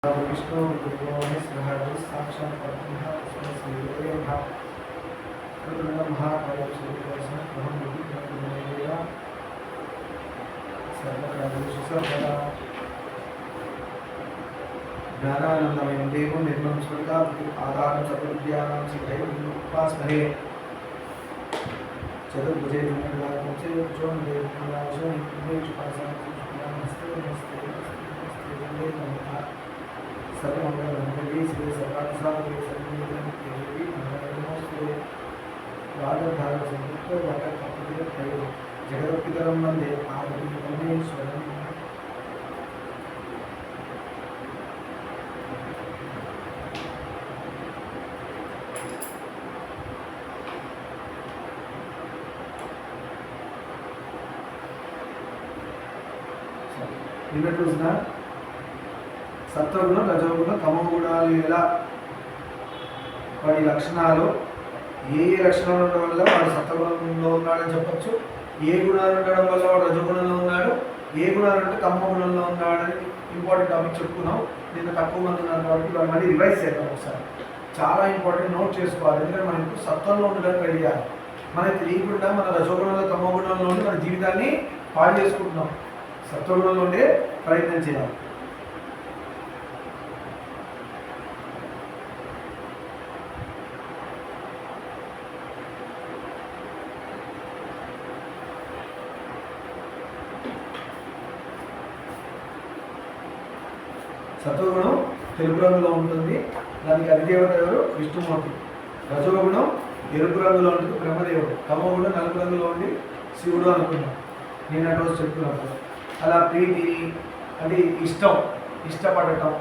विष्णु गुरुवाणी स्मृति साक्षात् परब्रह्म तस्मै श्री नमः। महाकाय श्रीकृष्ण प्रभु विद्या सर्वकार्येषु सर्वदा ज्ञानानन्दमयं देवं निर्मलं स्वर्गात् आधारं सर्वविद्यानां श्रीहरिमुपास्महे। चतुर्भुजे मंगलाकं च जों देवनाशं निवेशपासां नमस्ते नमस्ते नमस्ते वन्दे नमः। सर्वमंगलमंगले श्री सर्वार्थसाधके सर्वदेवी नमोस्तुते। राजधार संयुक्त वाक्यपद्धतिः त्रयो जगदपितरं वन्दे पार्वती परमेश्वरम्। నిన్నటి రోజున సత్వగుణం రజోగుణం తమోగుణాలు ఎలా వాడి లక్షణాలు ఏ లక్షణాలు ఉండడం వల్ల వాడు సత్వగుణంలో ఉన్నాడని చెప్పచ్చు, ఏ గుణాలు ఉండడం వల్ల వాడు రజోగుణంలో ఉన్నాడు, ఏ గుణాలు అంటే తమోగుణంలో ఉన్నాడని ఇంపార్టెంట్ టాపిక్ చెప్పుకున్నాం. నిన్న తక్కువ మంది ఉన్నారు కాబట్టి వాళ్ళు మళ్ళీ రివైజ్ చేద్దాం ఒకసారి. చాలా ఇంపార్టెంట్ నోట్ చేసుకోవాలి. ఎందుకంటే మనం ఇప్పుడు సత్వంలో ఉండడానికి ట్రై చేయాలి. మనకి తెలియకుండా మన రజోగుణంలో తమోగుణంలో ఉండి మన జీవితాన్ని పాడు చేసుకుంటున్నాం. సత్వగుణంలో ఉండే ప్రయత్నం చేయాలి. సత్వగుణం తెలుపు రంగులో ఉంటుంది, దానికి అధిదేవత ఎవరు? విష్ణుమూర్తి. రజోగుణం ఎరుపు రంగులో ఉంటుంది, బ్రహ్మదేవుడు. తమోగుణం నలుపు రంగులో ఉండి శివుడు అనుకున్నాం నేను రోజు చెప్తున్నప్పుడు. అలా ప్రీతిని అంటే ఇష్టపడటం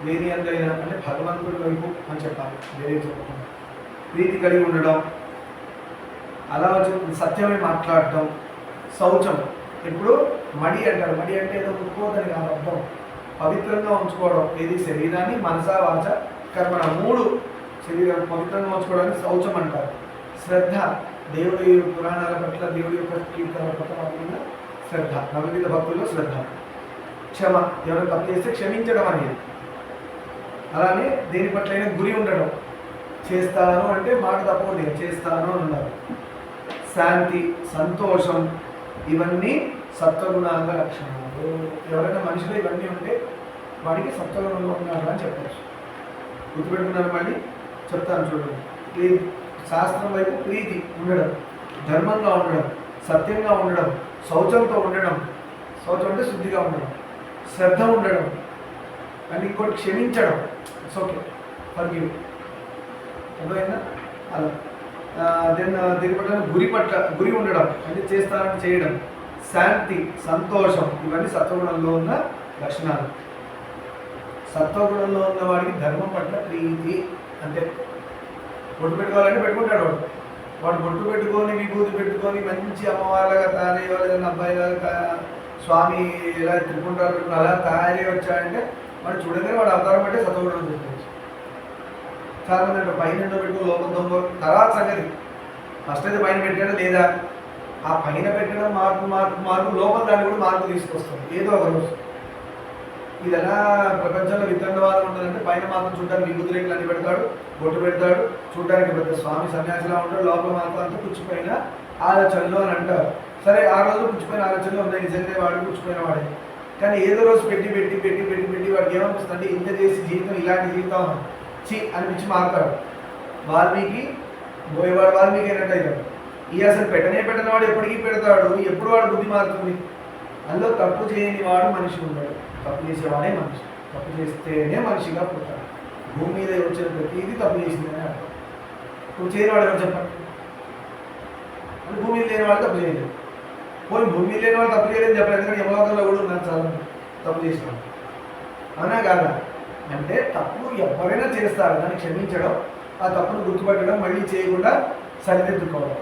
దేని అందైనా అంటే భగవంతుడి వైపు అని చెప్పాలి, వేరే చెప్పకుండా ప్రీతి కలిగి ఉండడం, అలా వచ్చి సత్యమే మాట్లాడటం, శౌచం. ఇప్పుడు మడి అంటారు, మడి అంటే ఏదో ముట్టుకోదని కాదు అర్థం, పవిత్రంగా ఉంచుకోవడం. ఏది శరీరాన్ని మనసా వాచ కర్మణ మూడు శరీరం పవిత్రంగా ఉంచుకోవడానికి శౌచం అంటారు. శ్రద్ధ దేవుడి పురాణాల పట్ల, దేవుడి యొక్క కీర్తన పట్ల శ్రద్ధ, నవవిధ భక్తుల్లో శ్రద్ధ. క్షమ, ఎవరైనా తప్పు చేస్తే క్షమించడం అనేది. అలానే దేని పట్లైనా గురి ఉండడం, చేస్తాను అంటే మాట తప్పకుండా చేస్తాను అని ఉన్నారు. శాంతి, సంతోషం, ఇవన్నీ సత్వగుణాల లక్షణాలు. ఎవరైనా మనిషిలో ఇవన్నీ ఉంటే వాడికి సత్వగుణంలో ఉన్నాడు అని చెప్పచ్చు. గుర్తుపెట్టుకున్నారు, మళ్ళీ చెప్తాను చూడండి. శాస్త్రం వైపు ప్రీతి ఉండడం, ధర్మంగా ఉండడం, సత్యంగా ఉండడం, శౌచంతో ఉండడం, శౌచం అంటే శుద్ధిగా ఉండడం, శ్రద్ధ ఉండడం, అండ్ ఇంకోటి క్షమించడం. It's okay, forgive. అర్థమైందా? అలా దెన్ దీని పట్ల గురి ఉండడం అంటే చేస్తానని చేయడం, శాంతి, సంతోషం, ఇవన్నీ సత్వగుణంలో ఉన్న లక్షణాలు. సత్వగుణంలో ఉన్న వాడికి ధర్మం పట్ల ప్రీతి. అంటే బొట్టు పెట్టుకోవాలంటే పెట్టుకుంటాడు వాడు బొట్టు పెట్టుకొని విభూతి పెట్టుకొని మంచి అమ్మవారిలాగా తయారయ్యో, లేదంటే అబ్బాయిలాగా స్వామి ఇలా తిరుకుంటారు పెట్టుకుని అలా తయారై వచ్చాడంటే వాడు చూడగానే వాడు అవతారం అంటే సత్వగుణం చెప్పవచ్చు. చాలా మంది అంటే పైన పెట్టుకో లోపల దొంగ తర్వాత సంగతి. ఫస్ట్ అయితే పైన పెట్టాడు లేదా, ఆ పైన పెట్టడం మార్పు లోపల దాన్ని కూడా మార్పు తీసుకొస్తుంది ఏదో ఒక రోజు. ఇది ఎలా ప్రపంచంలో వితండవాదం ఉంటుందంటే పైన మాత్రం చూడడానికి విభూతి రేఖలు అన్ని పెడతాడు, బొట్టు పెడతాడు, చూడడానికి పెద్ద స్వామి సన్యాసిలా ఉంటాడు, లోపల మాత్రం అంతా పుచ్చిపోయిన ఆలోచనలు అని అంటారు. సరే, ఆ రోజు పుచ్చిపోయిన ఆలోచనలు ఉన్నాయి, నిజంగా వాడు పుచ్చిపోయిన వాడే. కానీ ఏదో రోజు పెట్టి పెట్టి పెట్టి పెట్టి పెట్టి వాడికి ఏమనిపిస్తుంది అంటే ఇంత చేసి జీవితం ఇలాంటి జీవితం అనిపించి మారుతాడు. వాల్మీకి పోయేవాడు వాల్మీకి అయినట్టు అవుతాడు. ఈ అసలు పెట్టని వాడు ఎప్పటికీ పెడతాడు, ఎప్పుడు వాడు బుద్ధి మారుతుంది. అందులో తప్పు చేయని వాడు మనిషి ఉన్నాడు, తప్పు చేసేవాడే మనిషి. తప్పు చేస్తేనే మనిషిగా పుట్టాడు. భూమి మీద వచ్చిన ప్రతిదీ తప్పు చేసిందని అర్థం. ఇప్పుడు చేయని వాడు ఎవరు చెప్పండి? అంటే భూమి మీద లేని వాళ్ళు తప్పు చేయలేదు. పోయి భూమి మీద లేని వాళ్ళు తప్పు చేయలేదని చెప్పలేదు, ఎందుకంటే యమలోకంలో కూడా ఉన్నారు చాలా తప్పు చేసిన వాళ్ళు. అవునా కాదా? అంటే తప్పు ఎవరైనా చేస్తారు, దాన్ని క్షమించడం, ఆ తప్పును గుర్తుపట్టడం, మళ్ళీ చేయకుండా సరిదిద్దుకోవడం.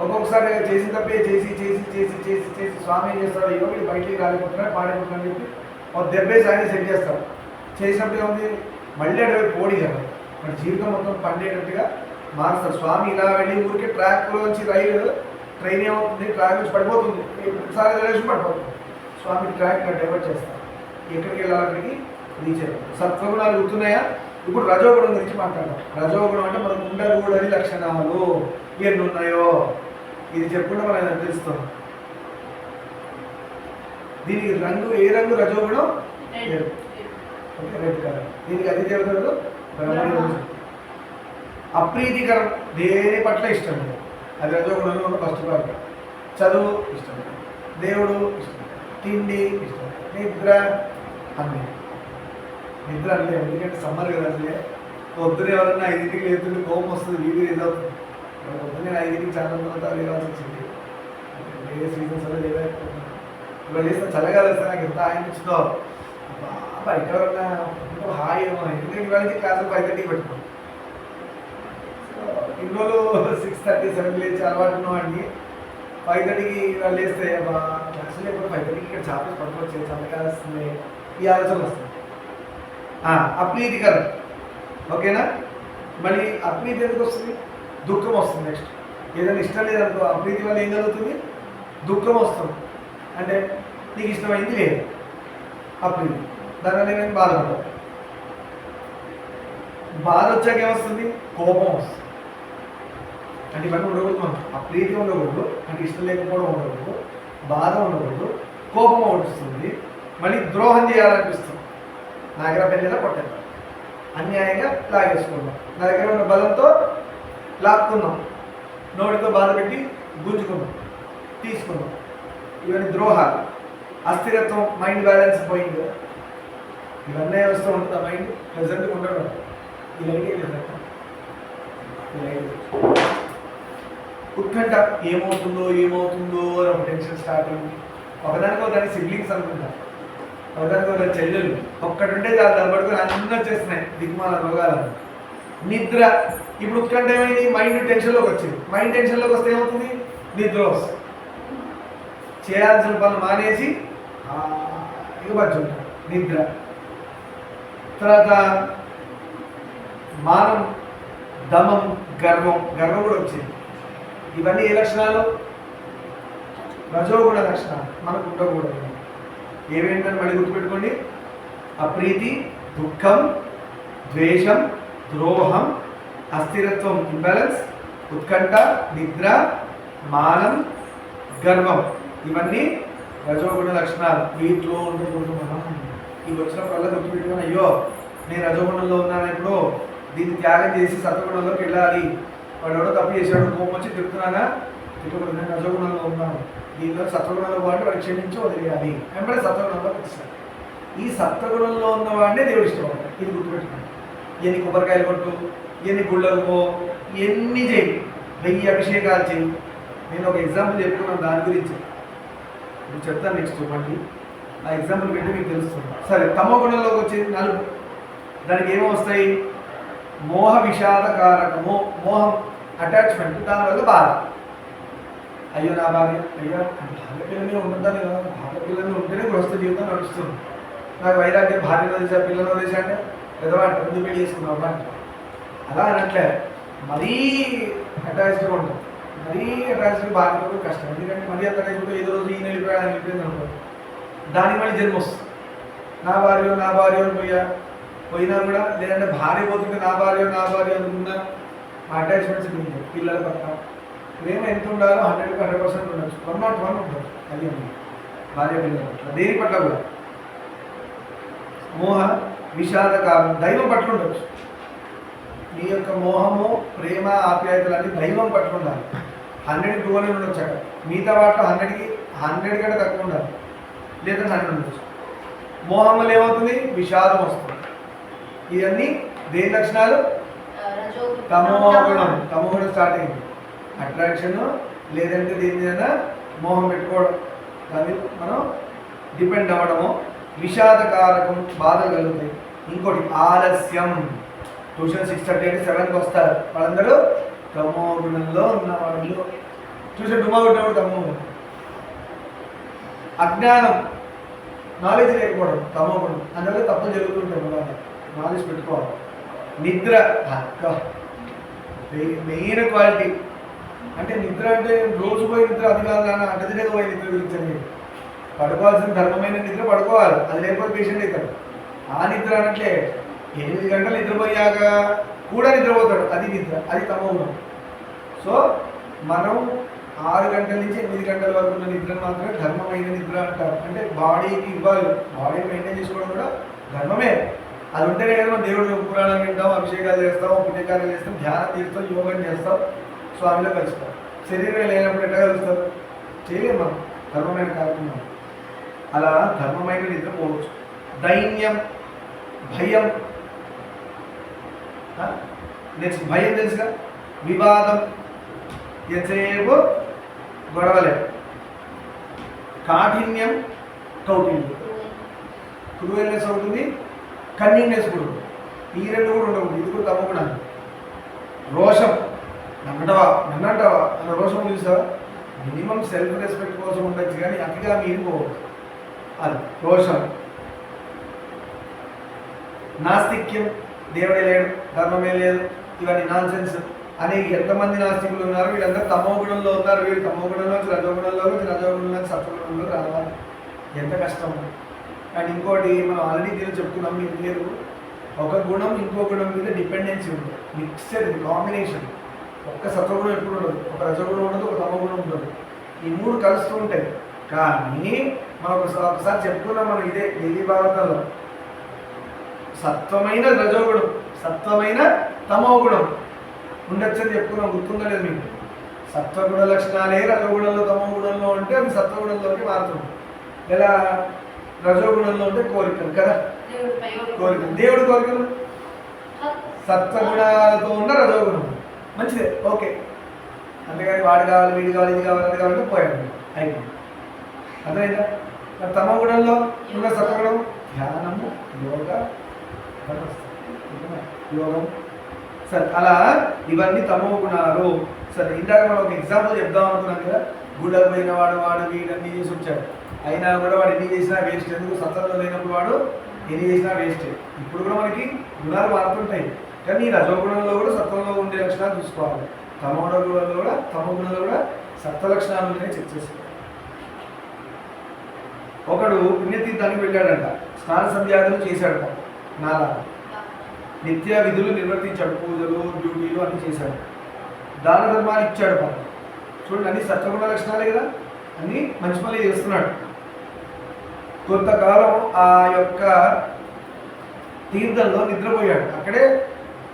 ఒక్కొక్కసారి చేసిన తప్పే చేసి చేసి చేసి చేసి చేసి స్వామి ఏం చేస్తాడు, అయ్యో వీళ్ళు బయటికి రాలిపోతున్నాడు పాడైపోతున్నాడు చెప్పి ఒక దెబ్బేసి ఆయన సెట్ చేస్తాడు. చేసినట్టుగా ఉంది మళ్ళీ అడవి పోడి కదా, మన జీవితం మొత్తం పండేటట్టుగా మారుస్తాడు. స్వామి ఇలా వెళ్ళి ఊరికే ట్రాక్లోంచి ట్రైన్ ఏమవుతుంది, ట్రాక్ నుంచి పడిపోతుంది, ఒకసారి రిలేషన్ పడిపోతుంది. స్వామి ట్రాక్ డైవర్ట్ చేస్తారు, ఎక్కడికి వెళ్ళాలి అక్కడికి రీచర్. సత్వగుణాలు గుర్తున్నాయా? ఇప్పుడు రజోగుణం గురించి మాట్లాడదాం. రజోగుణం అంటే మనకు ఉండకూడని లక్షణాలు ఎన్ని ఉన్నాయో ఇది చెప్పుకుంటే మనం తెలుస్తాం. దీనికి రంగు ఏ రంగు? రజోగుణం ఓకే, రెడ్ కలర్. దీనికి అది దేవతలు అప్రీతికరం, దేని పట్ల ఇష్టం లేదు, అది రజోగుణంలో ఉన్న ఫస్ట్ పార్ట్. చదువు ఇష్టం, దేవుడు ఇష్టం, తిండి ఇష్టం, నిద్ర అన్నీ. నిద్ర అంటే ఎందుకంటే సమ్మర్ కదా, అసలే పొద్దున ఎవరన్నా 5కి లేతుంటే కోపం వస్తుంది, వీధి ఏదవుతుంది. పొద్దున్న 5కి చాలా తర్వాత లేవాల్సి వచ్చింది. ఏ సీజన్స్ వల్ల లేవైపోతుంది. ఇవాళ చేస్తే చల్లగాలి వస్తే నాకు ఎంత అనిపించిందో, బయట ఎవరన్నా హాయి ఏమో. ఎందుకంటే ఇవాళ క్లాసులు 5:30కి పెట్టుకోండి. ఇన్ని రోజులు 6:30, 7 లేచి అలవాటు ఉన్నవాడిని 5:30కి వాళ్ళు లేస్తే క్లాసులు ఎప్పుడు 5:30కి ఇక్కడ చాపేసి పడుకోవచ్చు, చల్లగాలి వస్తుంది, ఈ ఆలోచన వస్తుంది. అప్రీతికరం, ఓకేనా? మళ్ళీ అప్రీతి ఎందుకు వస్తుంది? దుఃఖం వస్తుంది. నెక్స్ట్ ఏదైనా ఇష్టం లేదనుకో, అప్రీతి వల్ల ఏం జరుగుతుంది? దుఃఖం వస్తుంది. అంటే నీకు ఇష్టమైంది లేదు, అప్రీతి. దానివల్ల ఏమైంది? బాధపడతావు. బాధ వచ్చాక ఏమొస్తుంది? కోపం వస్తుంది. అంటే ఇవన్నీ ఉండకూడదు. మనం అప్రీతి ఉండకూడదు, అంటే ఇష్టం లేకపోవడం ఉండకూడదు, బాధ ఉండకూడదు, కోపం వస్తుంది. మళ్ళీ ద్రోహం చేయాలనిపిస్తుంది. నా దగ్గర పెళ్ళిలా కొట్టాను, అన్యాయంగా లాగేసుకున్నాం, నా దగ్గర ఉన్న బలంతో లాక్కున్నాం, నోటితో బాధ పెట్టి గుంజుకున్నాం, తీసుకున్నాం. ఇవన్నీ ద్రోహాలు. అస్థిరత్వం, మైండ్ బ్యాలెన్స్ పోయింది. ఇవన్నీ వస్తూ ఉంటుంది. ఆ మైండ్ ప్రెజెంట్గా ఉండడం. ఈ లైట్ ఉత్కంఠ, ఏమవుతుందో ఏమవుతుందో అని ఒక టెన్షన్ స్టార్ట్ అయింది. ఒకదానికి ఒకదాని సిబ్లింగ్స్ అనుకుంటా, ఒకదానికి ఒక చెల్లెలు ఒక్కటుంటే చాలా దాన్ని పడుకొని అన్నీ వచ్చేస్తున్నాయి దిగ్మాల రోగాలు. నిద్ర, ఇప్పుడు ఉత్కంఠ ఏమైంది? మైండ్ టెన్షన్లోకి వచ్చింది. మైండ్ టెన్షన్లోకి వస్తే ఏమవుతుంది? నిద్ర వస్తుంది. చేయాల్సిన పనులు మానేసి ఇక పచ్చుంటారు, నిద్ర. తర్వాత మానం, దమం, గర్వం. గర్వం కూడా వచ్చింది. ఇవన్నీ ఏ లక్షణాలు? రజోగుణ లక్షణాలు. మనకు ఉండకూడదు. ఏమేంటని మళ్ళీ గుర్తుపెట్టుకోండి. అప్రీతి, దుఃఖం, ద్వేషం, ద్రోహం, అస్థిరత్వం, ఇంబ్యాలెన్స్, ఉత్కంఠ, నిద్ర, మానం, గర్వం. ఇవన్నీ రజోగుణ లక్షణాలు. వీటిలో ఉండకూడదు. మనం ఇవి వచ్చినప్పుడల్లా గుర్తుపెట్టుకొని, అయ్యో నేను రజోగుణంలో ఉన్నాను, ఇప్పుడు దీన్ని త్యాగం చేసి సత్వగుణంలోకి వెళ్ళాలి. వాడు ఎవడో తప్పు చేశాడు, కోపం వచ్చి తిరుగుతున్నానా, ఇప్పుడు నేను రజోగుణంలో ఉన్నాను, దీనిలో సత్వగుణంలో వాడిని వాడు క్షమించి వదిలేయాలి. వెంబడే సత్వగుణంలోకి వచ్చాడు. ఈ సత్వగుణంలో ఉన్నవాడినే దేవుడు ఇష్టపడతాడు. ఇది గుర్తుపెట్టుకోండి. ఎన్ని కొబ్బరికాయలు కొట్టు, ఎన్ని గుళ్ళకు పో, ఎన్ని చేయి, 1000 అభిషేకాలు చేయి. నేను ఒక ఎగ్జాంపుల్ చెప్పుకున్నాను దాని గురించి, నేను చెప్తాను నెక్స్ట్. మళ్ళీ ఆ ఎగ్జాంపుల్ పెట్టి మీకు తెలుస్తుంది. సరే, తమో గుణంలోకి వచ్చేది 4. దానికి ఏమో వస్తాయి? మోహ విషాదకారకము, మోహం, అటాచ్మెంట్, దానివల్ల బాధ. అయ్యో నా భార్య, అయ్యో భార్యపిల్లనే ఉండదా లేదా, భార్యపిల్లలు ఉంటేనే గృహస్థ జీవితం నడుస్తుంది. నాకు వైరాగ్యం, భార్యను వదిలేసా, పిల్లలు వదిలేసా అంటే పెద్దవాడు ఎందుకు పెళ్లి చేసుకున్నావు అంటే అలా అనట్లే. మరీ అటాచ్డ్గా ఉంటాం. మరీ అటాచ్డ్గా భార్యతో కష్టం. ఎందుకంటే మరీ అటాచ్డ్గా ఏదో రోజు ఈయన వెళ్ళిపోయాడు అని వెళ్ళిపోయింది అనుకో, దానికి మళ్ళీ జన్మ వస్తుంది. నా భార్య పోయినా కూడా, లేదంటే భార్య పోతుంటే నా భార్య అనుకున్నా అటాచ్మెంట్స్ ఉంటాయి. పిల్లల పట్ల ప్రేమ ఎంత ఉండాలో 100% ఉండొచ్చు, 101 ఉండొచ్చు. అది ఉంది భార్య పిల్లల పట్ల. దేని పట్ల కూడా మోహ విషాదకారం, దైవం పట్ల ఉండొచ్చు. మీ యొక్క మోహము, ప్రేమ, ఆప్యాయతలన్నీ దైవం పట్ల ఉండాలి. 100కి 200 ఉండొచ్చు అక్కడ. మిగతా వాటిలో 100కి 100 కంటే తక్కువ ఉండాలి, లేదా 100 ఉండొచ్చు. మోహం వల్ల ఏమవుతుంది? విషాదం వస్తుంది. ఇవన్నీ దేని లక్షణాలు? తమోగుణం. తమోగుణం స్టార్ట్ అయింది. అట్రాక్షన్, లేదంటే దేని మీద మోహం పెట్టుకోవడం, దాన్ని మనం డిపెండ్ అవ్వడము. విషాదకారకం, బాధ కలుగుతాయి. ఇంకోటి ఆలస్యం. ట్యూషన్ 6:30 అంటే 7కి వస్తారు. వాళ్ళందరూ తమో గుణంలో ఉన్న వాళ్ళు. ట్యూషన్ డుమా కొట్టినప్పుడు తమో గుణం. అజ్ఞానం, నాలెడ్జ్ లేకపోవడం, తమో గుణం. అందువల్ల తప్పులు జరుగుతుంటాయి. వాళ్ళు నాలెడ్జ్ పెట్టుకోవాలి. నిద్ర, మెయిన్ క్వాలిటీ. అంటే నిద్ర అంటే రోజు పోయి నిద్ర, అది కాదు కానీ అడ్డదినే పోయి నిద్ర గురించి. పడుకోవాల్సిన ధర్మమైన నిద్ర పడుకోవాలి, అది లేకపోతే పేషెంట్ అవుతాడు. ఆ నిద్ర అనట్లే 8 గంటలు నిద్రపోయాక కూడా నిద్రపోతాడు, అది నిద్ర, అది తమోగుణం. సో మనం 6 గంటల నుంచి 8 గంటల వరకు ఉన్న నిద్రను మాత్రమే ధర్మమైన నిద్ర అంటారు. అంటే బాడీకి ఇవ్వాలి, బాడీని మెయింటైన్ చేసుకోవడం కూడా ధర్మమే. అది ఉంటేనే కదా మనం దేవుడు పురాణాలు వింటాం, అభిషేకాలు చేస్తాం, పుణ్యకార్యాలు చేస్తాం, ధ్యానం చేస్తాం, యోగం చేస్తాం, స్వామిలో కలుస్తాం. శరీరం లేనప్పుడు ఎట్లా కలుస్తారు? చేయలేము మనం ధర్మమైన కార్యక్రమం. అలా ధర్మమైన నిద్ర పోవచ్చు. దైన్యం, భయం, నెక్స్ట్ భయం తెలుసుగా, వివాదం, ఎంతసేపు గొడవలే. కాఠిన్యం, కౌటిల్యం, క్రూయల్నెస్ అవుతుంది, కన్నింగ్నెస్ కూడా ఉంటుంది. ఈ రెండు కూడా ఉండకూడదు, ఇది కూడా తప్పకుండా. రోషం, నన్నంటవా అన్న రోషం చూసావా? మినిమం సెల్ఫ్ రెస్పెక్ట్ కోసం ఉండొచ్చు కానీ అతిగా మీరు పోవచ్చు. అది రోషం. నాస్తిక్యం, దేవుడే లేడు, ధర్మమే లేదు, ఇవన్నీ నాన్ సెన్స్ అని ఎంతమంది నాస్తికులు ఉన్నారు? వీళ్ళందరూ తమో గుణంలో ఉన్నారు. వీళ్ళు తమో గుణంలో రజోగుణంలో సత్వగుణంలో రావాలి. ఎంత కష్టం. అండ్ ఇంకోటి మనం ఆల్రెడీ దీనిలో చెప్తున్నాం, మీకు లేదు ఒక గుణం ఇంకో గుణం మీద డిపెండెన్సీ ఉంది, మిక్స్డ్ కాంబినేషన్. ఒక్క సత్వగుణం ఎప్పుడు ఉండదు, ఒక రజోగుణం ఉండదు, ఒక తమోగుణం ఉండదు, ఈ మూడు కలుస్తూ ఉంటాయి. కానీ మనం ఒకసారి చెప్పుకున్నాం మనం ఇదే దేవీ భాగవతంలో, సత్వమైన రజోగుణం, సత్వమైన తమోగుణం ఉండొచ్చని చెప్పుకున్నాం. గుర్తుందో లేదు మీకు? సత్వగుణ లక్షణాలే రజోగుణంలో తమోగుణంలో ఉంటే అది సత్వగుణంలోకి మారుతుంది. ఎలా? రజోగుణంలో ఉంటే కోరికలు కదా, కోరికలు, దేవుడు కోరికలు. సత్వగుణాలతో ఉన్న రజోగుణం మంచిదే, ఓకే. అంతేగాని వాడు కావాలి, వీడు కావాలి, ఇది కావాలి, అది కావాలంటే పోయాడు, అయిపోయింది. అర్థమైందా? తమో గుణంలో ఉన్న సత్వగుణం ధ్యానము, యోగం. సరే, అలా ఇవన్నీ తమో గుణాలు. సరే, ఇందాక మనం ఒక ఎగ్జాంపుల్ చెప్దాం అనుకున్నాం కదా, గుడ్డకు పోయిన వాడు వీడన్నీ చేసి వచ్చాడు, అయినా కూడా వాడు ఎన్ని చేసినా వేస్ట్. ఎందుకు? సత్వంలో లేనప్పుడు వాడు ఎన్ని చేసినా వేస్ట్. ఇప్పుడు కూడా మనకి గుణాలు మారుతుంటాయి, కానీ రజోగుణంలో కూడా సత్వంలో ఉండే లక్షణాలు చూసుకోవాలి. తమో గుణంలో కూడా సత్వ లక్షణాలు ఉన్నాయని చెక్ చేసుకోవాలి. ఒకడు పుణ్యతీర్థానికి వెళ్ళాడంట, స్నాన సంధ్యాదులు చేశాడట, నాలా నిత్య విధులు నిర్వర్తించాడు, పూజలు, డ్యూటీలు అన్నీ చేశాడు, దాన ధర్మాలు ఇచ్చాడు. పాపం చూడండి, అన్ని సత్వగుణ లక్షణాలే కదా, అన్నీ మంచి పనులు చేస్తున్నాడు. కొంతకాలం ఆ యొక్క తీర్థంలో నిద్రపోయాడు, అక్కడే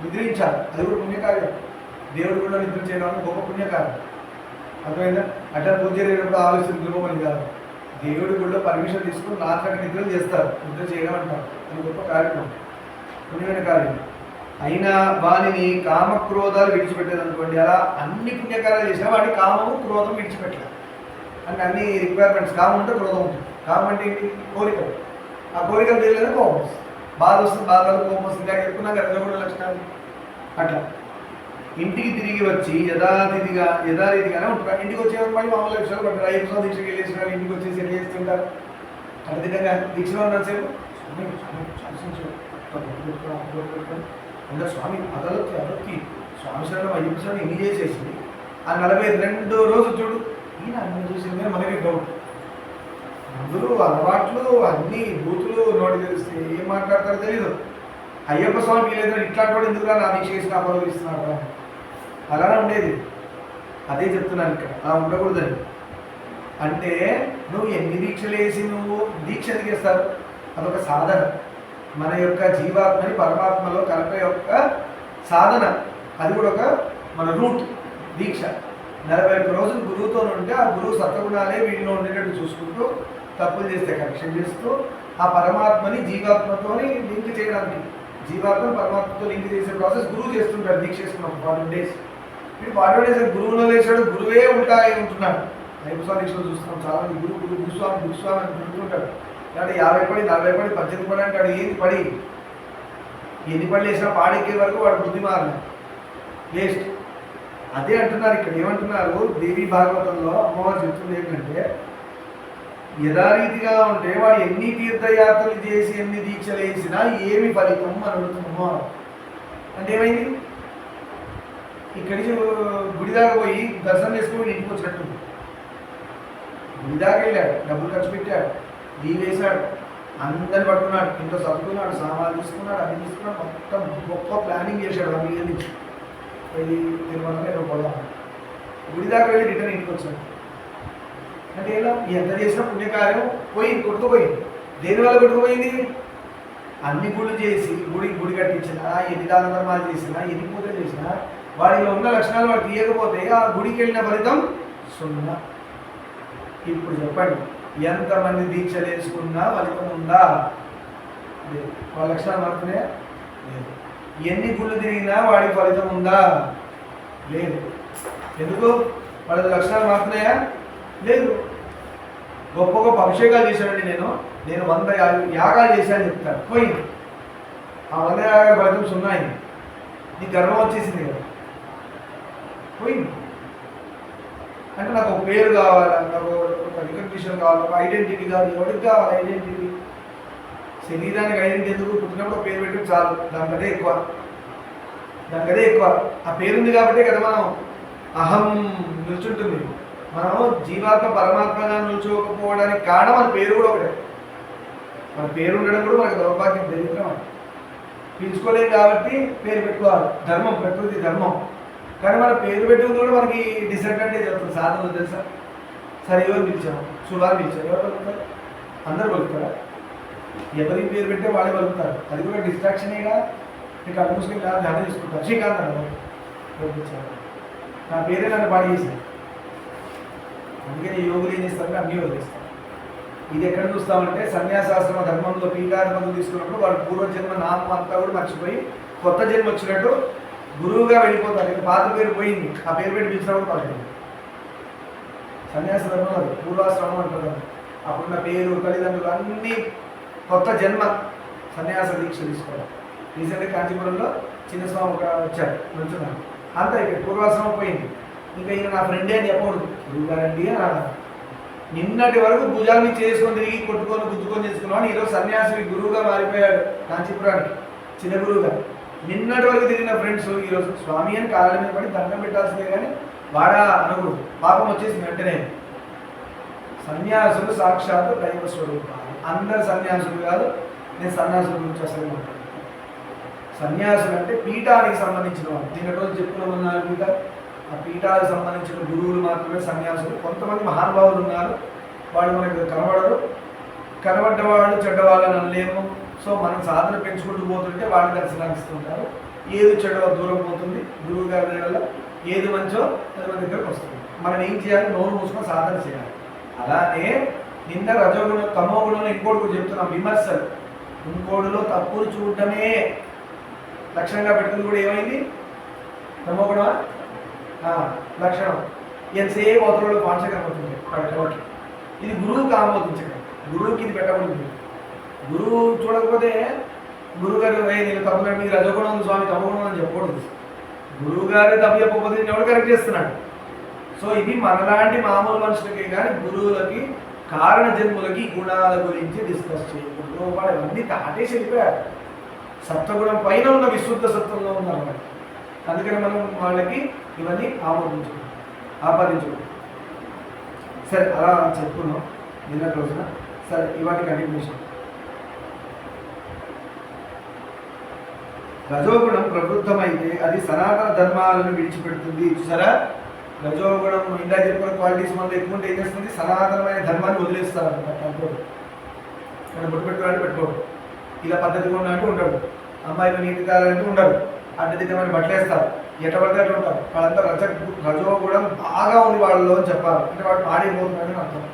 నిద్రించాడు. అది కూడా పుణ్యకార్యం. దేవుడు కూడా నిద్ర చేయడం గొప్ప పుణ్యకార్యం. అర్థమైందా? అట్లా పూజ చేయడం ఆలోచన నిద్రపోమని కాదు, దేవుడి కూడా పర్మిషన్ తీసుకుని రాత్రి నిద్రలు చేస్తారు, నిద్ర చేయడం అంటారు. అది గొప్ప కార్యక్రమం, పుణ్యమైన కార్యం. అయినా వాడిని కామక్రోధాలు విడిచిపెట్టేది అనుకోండి. అలా అన్ని పుణ్యకార్యాలు చేసినా వాడిని కామము క్రోధం విడిచిపెట్టలేదు. అంటే అన్ని రిక్వైర్మెంట్స్, కామం ఉంటే క్రోధం ఉంటుంది. కామం అంటే ఏంటి? కోరికలు. ఆ కోరికలు తెలియదు కోపం వస్తుంది, బాధ వస్తుంది, బాధలు కోపం వస్తుంది. ఇంకా చెప్పుకున్నాం కదా రజోగుణ లక్షణాలు. అట్లా ఇంటికి తిరిగి వచ్చి యథారీతిగానే ఉంటారు. ఇంటికి వచ్చేవారు మళ్ళీ మామూలు విషయాలు పడతారు. 5 సంవత్సరాలు దీక్షకి వెళ్ళేసిన వాళ్ళు ఇంటికి వచ్చేసి ఎన్ని చేస్తుంటారు? అదేవిధంగా దీక్షలో ఉన్నసేపు అంటే స్వామి అదొక్కి స్వామి శరణం 5 శరణం ఎన్ని చేసేసి ఆ 42వ రోజు చూడు, ఈయన అన్ని చూసిందే మనకి డౌట్. అందరూ అలవాట్లు అన్ని బూతులు నోటి తెలిస్తే ఏం మాట్లాడతారో తెలీదు. అయ్యప్ప స్వామి వీళ్ళేదో ఇట్లాంటి వాడు ఎందుకురా నా దీక్ష చేసి ఆపాదిస్తున్నాడు, అలానే ఉండేది. అదే చెప్తున్నాను ఇక్కడ, అలా ఉండకూడదని. అంటే నువ్వు ఎన్ని దీక్షలు వేసి నువ్వు దీక్ష ఎందుకు వేస్తారు? అదొక సాధన, మన యొక్క జీవాత్మని పరమాత్మలో కలిపే యొక్క సాధన. అది కూడా ఒక మన రూట్ దీక్ష. 41 రోజులు గురువుతో ఉంటే ఆ గురువు సత్వగుణాలే వీటిలో ఉండేటట్టు చూసుకుంటూ, తప్పులు చేస్తే కరెక్షన్ చేస్తూ, ఆ పరమాత్మని జీవాత్మతోని లింక్ చేయడానికి, జీవాత్మను పరమాత్మతో లింక్ చేసే ప్రాసెస్ గురువు చేస్తుంటారు. దీక్ష చేసుకున్నాం 40 days. ఇప్పుడు 40 days గురువులో వేసాడు, గురువే ఉంటున్నాడు. 5 సార్లు దీక్షలో చూస్తున్నాం చాలా మంది గురుస్వామి అని ఉంటుంటాడు. అంటే 50 పడి 40 పడి 18 పడి అంటాడు. ఏంది పడి? ఎన్ని పళ్ళు వేసినా పాడెక్కే వరకు వాడు బుద్ధి మారలే, వేస్ట్. అదే అంటున్నారు ఇక్కడ. ఏమంటున్నారు? దేవీ భాగవతంలో అమ్మవారు చెప్తుంది ఏంటంటే, యథారీతిగా ఉంటే వాడు ఎన్ని తీర్థయాత్రలు చేసి ఎన్ని దీక్షలు వేసినా ఏమి ఫలితం అని అడుగుతున్నామో. అంటే ఏమైంది? ఇక్కడి నుంచి గుడిదాకా పోయి దర్శనం చేసుకుని ఇంటికి వచ్చినట్టు. గుడిదాకా వెళ్ళాడు, డబ్బులు ఖర్చు పెట్టాడు, నీ వేశాడు, అందరిని పట్టుకున్నాడు, ఇంట్లో చదువుకున్నాడు, సామాన్లు తీసుకున్నాడు, అన్ని తీసుకున్నాడు, మొత్తం గొప్ప ప్లానింగ్ చేశాడు 1 year నుంచి. వెళ్ళి తిరుమలలో పోదాం, గుడి దాకా వెళ్ళి రిటర్న్ ఇంటికి వచ్చాడు. అంటే ఎలా ఎంత చేసినా పుణ్యకార్యం పోయింది, కొట్టుకుపోయింది. దేనివల్ల కొట్టుకుపోయింది? అన్ని గుళ్ళు చేసి గుడి కట్టించినా, ఎన్ని దాన ధర్మాలు చేసినా, ఎన్ని పూజలు చేసినా వాడిలో ఉన్న లక్షణాలు వాడు తీయకపోతే ఆ గుడికి వెళ్ళిన ఫలితం 0. ఇప్పుడు చెప్పండి, ఎంతమంది దీక్షలు వేసుకున్నా ఫలితం ఉందా? లేదు. వాళ్ళ లక్షణాలు మాత్రమే లేదు. ఎన్ని గుళ్ళు తిరిగినా వాడికి ఫలితం ఉందా? లేదు. ఎందుకు? వాళ్ళ లక్షణాలు మాత్రమేయా? లేదు. గొప్ప గొప్ప అభిషేకాలు చేశానండి, నేను 100 యాగాలు చేశాను చెప్తాను, పోయింది. ఆ 100 యాగాల ఫలితం 0 అయింది. నీకు గర్వం వచ్చేసింది కదా, పోయింది. అంటే నాకు ఒక పేరు కావాలి, నాకు ఒక రికగ్నిషన్ కావాలి, ఒక ఐడెంటిటీ కావాలి. ఎవరికి కావాలి ఐడెంటిటీ? శరీరానికి ఐడెంటిటీ ఎందుకు? పుట్టినప్పుడు పేరు పెట్టి చాలు, దానికదే ఎక్కువ. ఆ పేరుంది కాబట్టి కదా మనం అహం నిల్చుంటుంది. మనం జీవాత్మ పరమాత్మగా నిల్చోకపోవడానికి కారణం మన పేరు కూడా ఒకటే. మన పేరు ఉండడం కూడా మనకు దౌర్భాగ్యం, దరిద్రం. పిలుచుకోలేం కాబట్టి పేరు పెట్టుకోవాలి, ధర్మం, ప్రకృతి ధర్మం. కానీ మన పేరు పెట్టుకుంది కూడా మనకి డిసడ్వాంటేజ్ అవుతుంది. సాధన తెలుసా? సరే ఎవరు పిలిచాము, శుభాన్ని పిలిచారు, ఎవరు పలుకుతారు? అందరూ పలుకుతారా? ఎవరికి పేరు పెట్టే వాళ్ళే పలుకుతారు. అది కూడా డిస్ట్రాక్షనేగా. నీకు అటు ముసుకుని ధ్యానం చేసుకుంటారు. శ్రీకాంత్ అన్న పిలిచారు, నా పేరే నన్ను పాడు చేశాను. అందుకని యోగులు ఏం చేస్తారంటే అన్నీ వదిలేస్తారు. ఇది ఎక్కడ చూస్తామంటే సన్యాసాశ్రమ ధర్మంలో పీఠాధిపతులు తీసుకున్నప్పుడు వాడు పూర్వజన్మ నామం అంతా కూడా మర్చిపోయి కొత్త జన్మ వచ్చినట్టు గురువుగా వెళ్ళిపోతారు. ఇక పాత పేరు పోయింది, ఆ పేరు పెట్టి పిలిచినప్పుడు పడుతుంది. సన్యాస ధర్మం అది పూర్వాశ్రమం అంటారు. అప్పుడున్న పేరు, తల్లిదండ్రులు అన్నీ కొత్త జన్మ. సన్యాస దీక్ష తీసుకోవడం. రీసెంట్గా కాంచీపురంలో చిన్నస్వామి ఒక వచ్చాడు, నుంచున్నాడు. అంతా ఇక్కడ పూర్వాశ్రమం పోయింది. ఇంకా ఈయన నా ఫ్రెండే అని చెప్పకూడదు, గురువు గారండి అని. నిన్నటి వరకు భుజాల మీద చేసుకొని తిరిగి కొట్టుకొని గుద్దుకొని చేసుకున్నాడు. ఈరోజు సన్యాసి గురువుగా మారిపోయాడు కాంచీపురానికి, చిన్న గురువుగా. నిన్నటి వరకు తిరిగిన ఫ్రెండ్స్ ఈరోజు స్వామి అని కాళ్ళ మీద పడి దండం పెట్టాల్సిందే కానీ వాడా అనకూడదు. పాపం వచ్చేసి వెంటనే. సన్యాసులు సాక్షాత్తు దైవ స్వరూపాలు. అందరు సన్యాసులు కాదు, నేను సన్యాసుల గురించి అసలు మాట్లాడుతున్నాను. సన్యాసులు అంటే పీఠానికి సంబంధించిన వాళ్ళు. నిన్న రోజు చెప్పుకున్నామన్నారు పీఠ, ఆ పీఠాలకు సంబంధించిన గురువులు మాత్రమే సన్యాసులు. కొంతమంది మహానుభావులు ఉన్నారు, వాళ్ళు మనకు కనబడరు. కనబడ్డ వాళ్ళు చెడ్డవాళ్ళని అనలేము. సో మనం సాధన పెంచుకుంటూ పోతుంటే వాళ్ళు దర్శనానికి ఇస్తుంటారు. ఏది చెడవ దూరం పోతుంది గురువు గారి వల్ల, ఏది మంచో అది మన దగ్గరకు వస్తుంది. మనం ఏం చేయాలి? నోరు మూసుకొని సాధన చేయాలి. అలానే నిన్న రజోగుణం తమో గుణంలో ఇంకోటి కూడా చెప్తున్నాం, విమర్శలు. ఇంకోటిలో తప్పులు చూడటమే లక్షణంగా పెట్టుకుని కూడా ఏమైంది? తమో గుణం లక్షణం. ఎంతసేపు అవతలలో పాంచకరం అవుతుంది పడకలకి. ఇది గురువుకి ఆమోదించడం, గురువుకి ఇది పెట్టకూడదు. గురువు చూడకపోతే గురువుగారు నేను తప్పుగా మీకు రజోగుణం ఉంది స్వామి, తమగుణం అని చెప్పకూడదు. గురువు గారే తప్పు చెప్పకపోతే నేను ఎవరు కరెక్ట్ చేస్తున్నాడు. సో ఇది మనలాంటి మామూలు మనుషులకి కానీ గురువులకి, కారణ జన్ములకి గుణాల గురించి డిస్కస్ చేయకూడదు. వాడు ఇవన్నీ దాటేసి వెళ్ళిపోయారు. సత్వగుణం పైన ఉన్న విశుద్ధ సత్వంలో ఉన్నారు వాళ్ళు. అందుకని మనం వాళ్ళకి ఇవన్నీ ఆపాదించకూడదు. సరే అలా చెప్పుకున్నాం నిన్నటి రోజున. సరే ఇవాటి కంటిన్యూషన్. రజోగుణం ప్రబుద్ధమైతే అది సనాతన ధర్మాలను విడిచిపెడుతుంది. చూసారా, రజోగుణం ఇందా చెప్పిన క్వాలిటీస్ మనలో ఎక్కువ ఉంటే ఏం చేస్తుంది? సనాతనమైన ధర్మాన్ని వదిలేస్తారు అంటారు. కానీ బొట్టు పెట్టుకోవాలంటే పెట్టుకోడు, ఇలా పద్ధతిగా ఉన్నట్టు ఉండడు, అమ్మాయిలు నీటి తాగాలంటూ ఉండడు, అడ్డదిద్దమని బట్టలేస్తారు, ఎట్టబడితే అట్లా ఉంటారు. వాళ్ళంతా రజోగుణం బాగా ఉంది వాళ్ళలో అని చెప్పాలి. అంటే వాడు పాడైపోతున్నాడని అర్థం.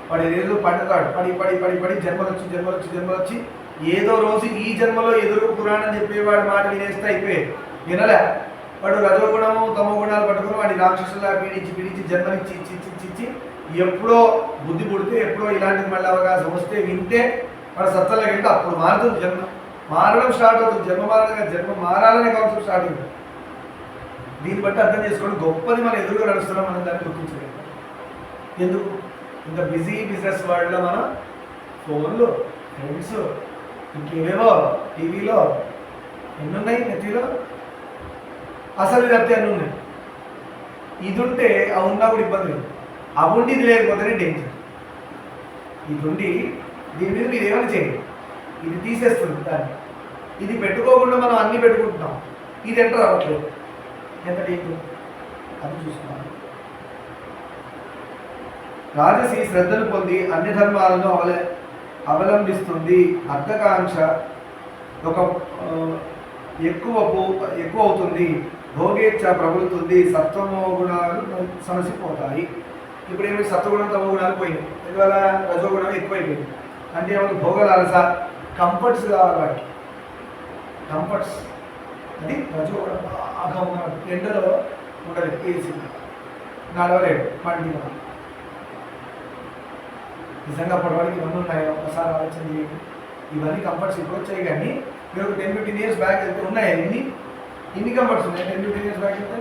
వాడు ఏదో పడతాడు, పడి పడి పడి పడి జన్మలొచ్చి ఏదో రోజు ఈ జన్మలో ఎదురు పురాణం చెప్పేవాడి మాట వినేస్తే అయిపోయాయి. వినలే. వాడు రజోగుణము తమో గుణాలు పట్టుకుని వాడి రాక్షసులా పీడించి జన్మనిచ్చి ఎప్పుడో బుద్ధి పుడితే, ఎప్పుడో ఇలాంటిది మళ్ళీ అవకాశం వస్తే వింటే వాడు సత్సంలోకి వెళ్తే అప్పుడు మారుతుంది. జన్మ మారడం స్టార్ట్ అవుతుంది. జన్మ మారాలనే కాన్సెప్ట్ స్టార్ట్ అవుతుంది. దీన్ని బట్టి అర్థం చేసుకోండి, గొప్పది మనం ఎదురుగా నడుస్తున్నాం, మనం దాన్ని గుర్తించలేదు. ఎందుకు? ఇంత బిజీ బిజినెస్ వరల్డ్లో మనం ఫోన్లు, ఫ్రెండ్స్, ఇంకేవేవో టీవీలో ఎన్నున్నాయి, నెత్తిలో అసలు ఇది అత్తే అన్నీ ఉన్నాయి. ఇది ఉంటే ఆ ఉన్నా కూడా ఇబ్బంది లేదు, అవి ఉండి ఇది లేకపోతేనే డేంజర్. ఇది ఉండి దీని మీద మీరు ఏమైనా చేయండి, ఇది తీసేస్తుంది దాన్ని. ఇది పెట్టుకోకుండా మనం అన్నీ పెట్టుకుంటున్నాం, ఇది ఎంటర్ అవ్వట్లేదు. ఎంత డీప్ అది చూసుకున్నాం. రాజసి శ్రద్ధను పొంది అన్ని ధర్మాలను అవలంబిస్తుంది. అర్థకాంక్ష ఒక ఎక్కువ అవుతుంది. భోగేచ్ఛ ప్రబలుతుంది. సత్వమో గుణాలు సమసిపోతాయి. ఇప్పుడు ఏమైనా సత్వగుణం తమో గుణాలు పోయినాయి. ఎందువల్ల రజోగుణం ఎక్కువైపోయింది. అంటే ఏమైనా భోగలాలస, కంఫర్ట్స్ కావాలి వాటికి, కంఫర్ట్స్. అది రజోగుణం బాగా ఉన్నాడు. ఎండలో ఉండలేదు, ఏసీ నడవలేడు, పండిన. నిజంగా పొడవాడికి ఇవన్నీ ఉన్నాయో ఒకసారి ఆలోచన చేయండి. ఇవన్నీ కంఫర్ట్స్ ఇప్పుడు వచ్చాయి, కానీ మీరు ఒక 10-15 years బ్యాక్ వెళ్తే ఉన్నాయా ఇన్ని కంఫర్ట్స్ ఉన్నాయి? 10-15 years బ్యాక్ వెళ్తే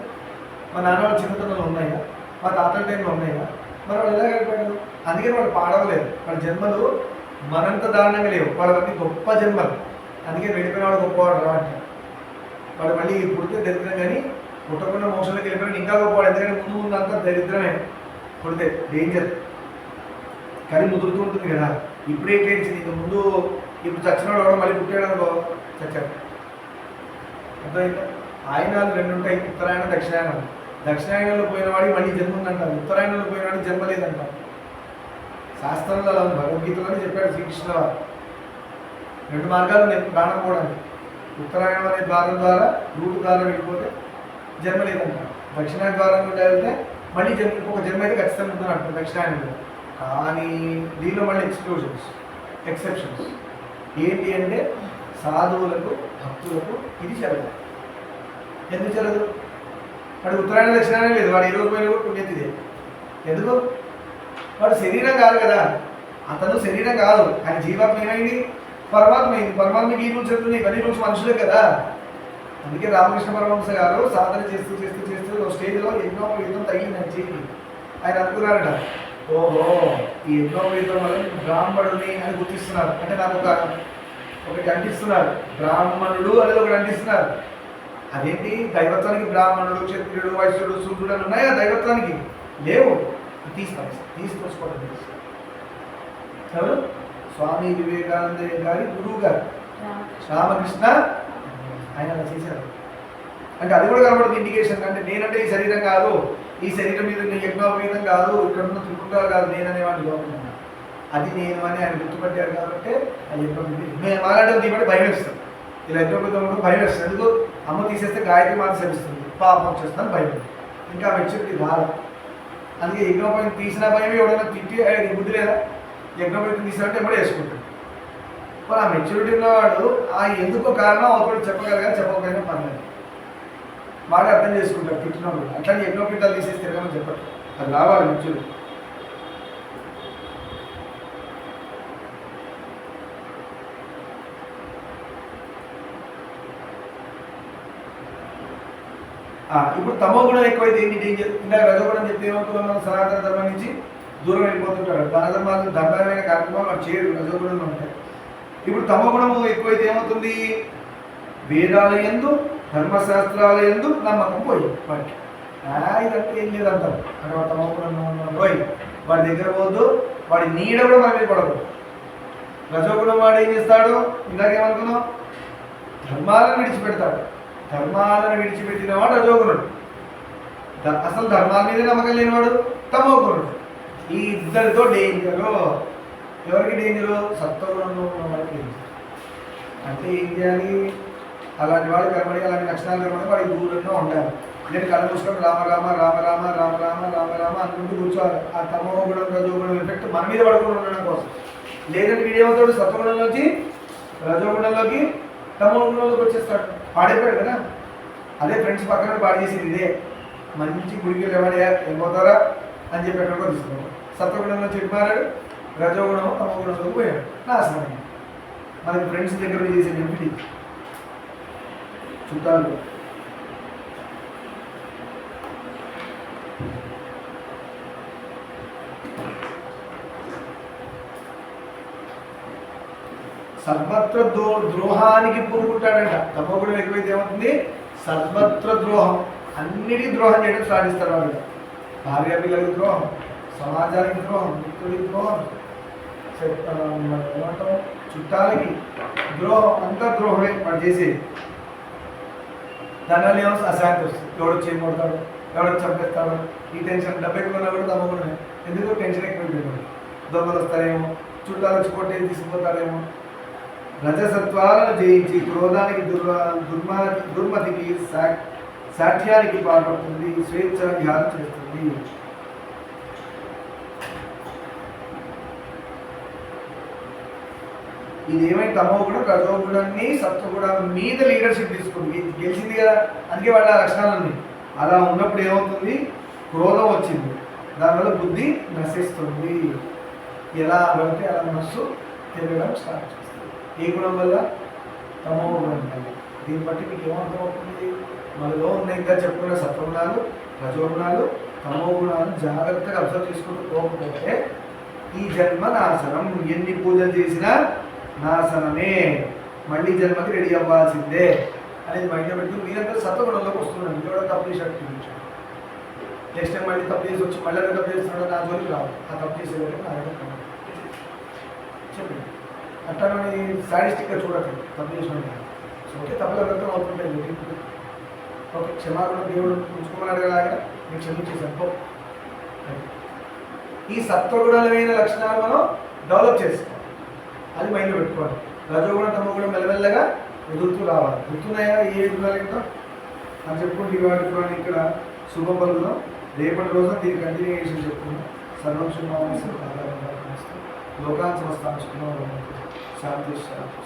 మా నాన్న వాళ్ళ చిన్నతనంలో ఉన్నాయా? మా తాతల టైంలో ఉన్నాయా? మరి వాళ్ళు ఎలా గడిపాడు? అందుకని వాళ్ళు పాడవలేదు. వాళ్ళ జన్మలు మనంత దారుణంగా లేవు. వాళ్ళవన్నీ గొప్ప జన్మలు. అందుకే వెళ్ళిపోయిన వాడు గొప్పవాడు రా అంటే. వాడు మళ్ళీ పుడితే దరిద్రం, కానీ పుట్టకుండా మోసంలోకి వెళ్ళిపోయిన ఇంకా గొప్పవాడు. ఎందుకంటే ముందు అంతా దరిద్రమే. పుడితే డేంజర్, కానీ ముదురుతూ ఉంటుంది కదా. ఇప్పుడే తెలిసింది. ఇంక ముందు ఇప్పుడు చచ్చినాడు వాడు మళ్ళీ పుట్టాడు చచ్చాడు. అర్థమైందా? ఆయనాలు 2 ఉంటాయి, ఉత్తరాయణం దక్షిణాయనం. దక్షిణాయనంలో పోయిన వాడికి మళ్ళీ జన్మ ఉందంటారు, ఉత్తరాయణంలో పోయిన వాడికి జన్మ లేదంటారు. శాస్త్రంలో అలా ఉంది. భగవద్గీతలోనే చెప్పాడు శ్రీకృష్ణ వారు. 2 మార్గాలు ఉన్నాయి ప్రాణం పోవడానికి. ఉత్తరాయణం అనే ద్వారం ద్వారా రూటు ద్వారా వెళ్ళిపోతే జన్మ లేదంటారు. దక్షిణాయన ద్వారం కూడా వెళ్తే మళ్ళీ ఇంకొక జన్మ అయితే ఖచ్చితంగా ఉందని అంటారు దక్షిణాయనంలో. కానీ దీనిలో మళ్ళీ ఎక్సెప్షన్స్ ఏంటి అంటే సాధువులకు, భక్తులకు ఇది చెరదు. ఎందుకు చెరదు? వాడు ఉత్తరాయణ దక్షిణాయనం లేదు, వాడు ఈ రోజు పోయిన కూడా పుణ్యతిదే. ఎందుకు? వాడు శరీరం కాదు కదా, అతను శరీరం కాదు. ఆయన జీవాత్మ ఏమైంది? పరమాత్మ అయింది. పరమాత్మకి ఈ రూల్స్ చెప్తుంది, ఇవన్నీ రూల్స్ మనుషులే కదా. అందుకే రామకృష్ణ పరమహంస గారు సాధన చేస్తూ చేస్తూ చేస్తూ ఒక స్టేజ్లో యజ్ఞోపవీతం తగిలింది ఆయన చేయి. ఆయన అనుకున్నారట, ఓహో ఈ యజ్ఞోపవీతం వల్ల బ్రాహ్మణుని అని గుర్తిస్తున్నారు. అంటే నాకు ఒకటి అంటిస్తున్నారు, బ్రాహ్మణుడు అనేది ఒకటి అంటిస్తున్నారు. అదేంటి? దైవత్వానికి బ్రాహ్మణుడు, క్షత్రియుడు, వైశ్యుడు, శూద్రుడు అని ఉన్నాయా? దైవత్వానికి లేవు. తీసుకొచ్చుకోవడం ఎవరు? స్వామి వివేకానంద గారి గురువు గారు రామకృష్ణ, ఆయన అలా చేశారు. అంటే అది కూడా కనబడుతుంది ఇండికేషన్. అంటే నేనంటే ఈ శరీరం కాదు, ఈ శరీరం మీద యజ్ఞోపవీతం కాదు, ఇక్కడ ఉన్న త్రిపుండాలు కాదు, నేననేవాడిని లోపల. అది నేను అని ఆయన గుర్తుపట్టారు కాబట్టి అది యజ్ఞోపవీతం. మేము మాట్లాడడం దీపడి భయం వేస్తాం. ఇలా యజ్ఞోపవీతం భయం వేస్తుంది. ఎందుకు? అమ్మ తీసేస్తే గాయత్రి మాత శమిస్తుంది, పాపం వచ్చేస్తుందని భయం. ఇంకా మెచ్యూరిటీ రాదు. అందుకే యజ్ఞోపవీతం తీసిన భయం. ఎవడైనా తిట్టి నీ బుద్ధి లేదా, యజ్ఞోపవీతం తీసినట్టు ఎప్పుడూ వేసుకుంటాడు. మరి ఆ మెచ్యూరిటీ ఉన్నవాడు ఆ ఎందుకో కారణం ఒకటి చెప్పగలగా, చెప్పకపోయినా పర్లేదు, వాడే అర్థం చేసుకుంటాడు తిట్టినప్పుడు. అట్లాంటి యజ్ఞోపవీతాలు తీసేసి తిరగమని చెప్పరు. అది రావాలి మెచ్యూరిటీ. ఇప్పుడు తమో గుణం ఎక్కువైతే ఏంటి డేంజర్? ఇంకా రజోగుణం చెప్తే ఏమవుతుందో, మనం సనాతన ధర్మం నుంచి దూరం వెళ్ళిపోతుంటారు. ధర్మాలు ధర్మమైన కార్యక్రమాలు వాళ్ళు చేయరు, రజోగుణంలో ఉంటాయి. ఇప్పుడు తమో గుణము ఎక్కువైతే ఏమవుతుంది? వేదాల యందు, ధర్మశాస్త్రాల యందు నమ్మకం పోయి వాడికి ఇదంటే ఏం లేదంటారు. అంటే వాడు తమో గుణం పోయి వాడి దగ్గర పోద్దు, వాడి నీడ కూడా మన మీద పడదు. రజోగుణం వాడు ఏం చేస్తాడు? ఇందాకేమనుకున్నాం, ధర్మాలను విడిచిపెడతాడు. ధర్మాలను విడిచిపెట్టిన వాడు రజోగుణుడు. అసలు ధర్మాల మీద నమ్మకం లేనివాడు తమో గుణుడు. ఈ ఇద్దరితో డేంజరు. ఎవరికి డేంజరు? సత్వగుణంలో ఉన్న వాడికి డేంజర్. అంటే ఏం చేయాలి? అలాంటి వాడు కనబడి, అలాంటి లక్షణాలు కనబడి వాడికి దూరంగా ఉండాలి. నేను కళ్ళ పుస్తకం రామ రామ రామ రామ రామ రామ రామ రామ అనుకుంటూ కూర్చోవాలి. ఆ తమో గుణం, రజోగుణం ఎఫెక్ట్ మన మీద పడుకుని ఉండడం కోసం. లేదంటే వీడేమవుతాడు? సత్వగుణంలోంచి రజోగుణంలోకి, తమో గుణంలోకి వచ్చేస్తాడు. పాడైపోయాడు కదా. అదే ఫ్రెండ్స్ పక్కన పాడు చేసింది ఇదే. మంచి గుడికి వెళ్ళేవాడు ఏమవుతారా అని చెప్పి ఎక్కడికో తీసుకున్నాడు. సత్వగుణంలో చెప్పారు, రజోగుణం తమో గుణంలోకి పోయాడు, నాశనం. మనకి ఫ్రెండ్స్ దగ్గర చేసే ఎంపిటీ చుట్టాలు. సర్వత్ర ద్రోహానికి పూనుకుంటాడంట. తమో గుణం ఎక్కువైతే ఏమవుతుంది? సర్వత్ర ద్రోహం, అన్నిటికీ ద్రోహం చేయడం సాధిస్తారు వాళ్ళు. భార్య పిల్లలకి ద్రోహం, సమాజానికి ద్రోహం, మిత్రుడికి ద్రోహం, ఏమంటాం చుట్టాలకి ద్రోహం, అంతా ద్రోహమే వాడు చేసేది. దానివల్ల ఏమో అశాంతి వస్తుంది. ఎవడో చేయబడతాడు, ఎవడో చంపేస్తాడు, ఈ టెన్షన్. డబ్బు ఎక్కువ కూడా తమ్మకుండా ఎందుకు టెన్షన్ ఎక్కువ, దొంగలు వస్తారేమో, చుట్టాలు వచ్చి కొట్టేది తీసుకుపోతారేమో. రజసత్వాలను జయించి క్రోధానికి దుర్మతికి సాఠ్యానికి పాల్పడుతుంది, స్వేచ్ఛ ధ్యానం చేస్తుంది. ఇదేమైనా తమో గుణం రజో గుణాన్ని సత్వగుణం మీద లీడర్షిప్ తీసుకుంది, గెలిచింది కదా, అందుకే వాళ్ళ లక్షణాలు ఉన్నాయి. అలా ఉన్నప్పుడు ఏమవుతుంది, క్రోధం వచ్చింది, దానివల్ల బుద్ధి నశిస్తుంది. ఎలా అంటే అలా మనస్సు తిరగడం స్టార్ట్ చేస్తుంది. ఏ గుణం వల్ల? తమో గుణం వల్ల. దీన్ని బట్టి మీకు ఏమర్థమవుతుంది, మనలో ఉన్న ఇంకా చెప్పుకున్న సత్వగుణాలు, రజోగుణాలు, తమో గుణాలు జాగ్రత్తగా అబ్జర్వ్ చేసుకుంటూ పోకపోతే ఈ జన్మ నాశనం. ఎన్ని పూజలు చేసినా నాశనమే, మళ్ళీ జన్మకి రెడీ అవ్వాల్సిందే అనేది మైండ్లో పెట్టుకుని మీరందరూ సత్వగుణంలోకి వస్తున్నాడు. ఎవడో తప్పు చేసి అట్టించాడు, నెక్స్ట్ టైం మళ్ళీ తప్పు చేసి వచ్చి మళ్ళీ తప్పు చేస్తున్నాడు, నా జోలికి రావు. ఆ తప్పు చేసేవాళ్ళకి నా దగ్గర చెప్పండి. అట్లా సాడిస్టిక్గా చూడకండి తప్పు చేసిన. ఓకే, తప్పులు అర్థం అవుతుంటాయి. ఓకే, క్షమాపణ దేవుడు ఉంచుకున్నాడు కదా, నేను క్షమించేసాను. ఈ సత్వగుణమైన లక్షణాలు మనం డెవలప్ చేసుకోవాలి, అది మైండ్లో పెట్టుకోవాలి. రజోగుణం తమోగుణం మెల్లమెల్లగా ఎదుగుతూ రావాలి. గుర్తున్నాయా ఏ గుణాలు ఇంకా అని చెప్పుకుంటే వాటి ఇక్కడ శుభం పలుకుదాం. రేపటి రోజున దీని కంటిన్యూషన్ చెప్పుకున్నాం. సర్వం శుభాన్ని లోకాన్ని సమస్తాంచుకున్నాం. శాంతి శాంతి.